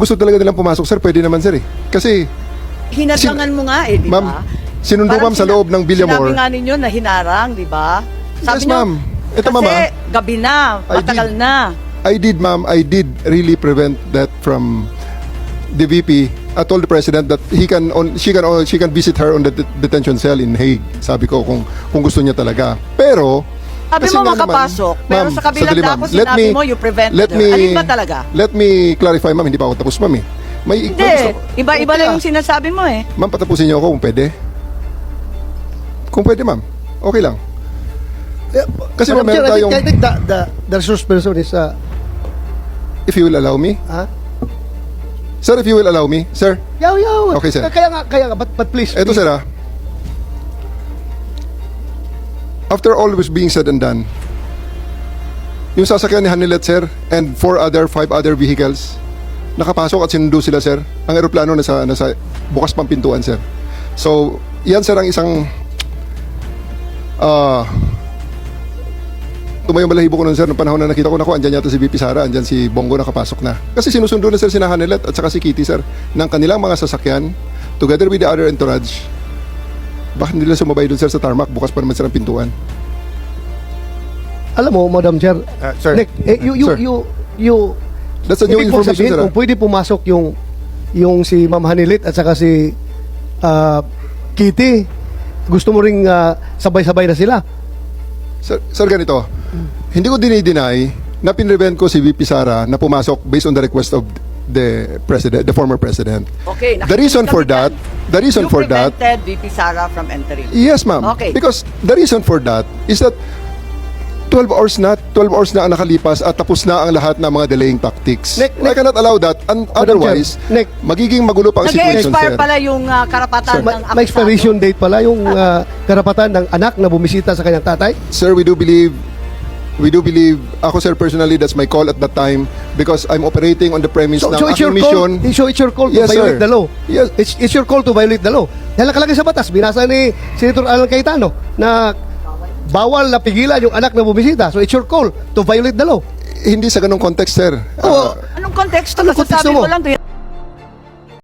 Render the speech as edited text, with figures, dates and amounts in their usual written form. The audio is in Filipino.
gusto talaga nilang pumasok, sir, pwede naman, sir, eh. Kasi, Hinadlangan mo nga eh, di ba? ma'am, sinundo, Parang ma'am, sa loob ng Villamor. Sinabi nga ninyo na hinarang, di ba? Yes, niyo, ma'am. Ito, kasi ma'am, ah. gabi na, matagal na. I did, ma'am, I did really prevent that from the VP. I told the president that she can visit her on the detention cell in Hague. Sabi ko kung gusto niya talaga. Pero Sabi kasi mo nga naman, makapasok, pero ma'am, sa kabilang sandali, dako ma'am. sinabi mo you prevented her. Alin ba talaga? Let me clarify, ma'am, hindi pa ako tapos, ma'am, eh. Hindi, iba-iba lang yung sinasabi mo eh. Ma'am, patapusin niyo ako kung pwede. Kung pwede, ma'am. Okay lang. Kasi Madam meron Chair, tayong, I think the resource person is if you will allow me. Sir, if you will allow me, sir. yaw. Okay, sir. Kaya nga, but please. Eto, sir, ah. After all was being said and done, yung sasakyan ni Hanilet, sir, and 5 other vehicles, nakapasok at sinundo sila, sir. Ang eroplano nasa bukas pang pintuan, sir. So, yan, sir, ang isang tumayong balahibo ko nun, sir, nung panahon na nakita ko, andyan yata si VP Sara, andyan si Bongo nakapasok na. Kasi sinusundo na, sir, sina Hanilet at saka si Kitty, sir, ng kanilang mga sasakyan, together with the other entourage. Bakit nila sumabay doon, sir, sa tarmac? Bukas pa naman, sir, ang pintuan. Alam mo, Madam Chair, Sir. Nick, Sir. you That's a new ibig kong information, sabihin, sir. kung pwede pumasok yung si Ma'am Hanilit at saka si Kitty, gusto mo ring sabay-sabay na sila. Sir, ganito. Hindi ko dinideny na pinrevent ko si VP Sara na pumasok based on the request of the president, the former president. Okay, The reason for that, you prevented VP Sara from entering. yes, ma'am. Okay. Because the reason for that is that 12 hours na ang nakalipas at tapos na ang lahat ng mga delaying tactics. Nick, I cannot allow that. And otherwise, Nick, magiging magulo pa ang situation, Nag-expire sir. pala yung karapatan Sir, ng may expiration date pala yung karapatan ng anak na bumisita sa kanyang tatay. Sir, we do believe, ako, sir, personally, that's my call at that time because I'm operating on the premise ng It's your aking mission. call. It's your call to Yes, violate sir. the law. Yes. It's your call to violate the law. Dahil nakalagay sa batas, binasa ni Senator Alan Cayetano na bawal na pigilan yung anak na bumisita. So it's your call to violate the law. Hindi sa ganong context, sir. Oo. Anong konteksto? Anong konteksto Nasasabi mo? ko lang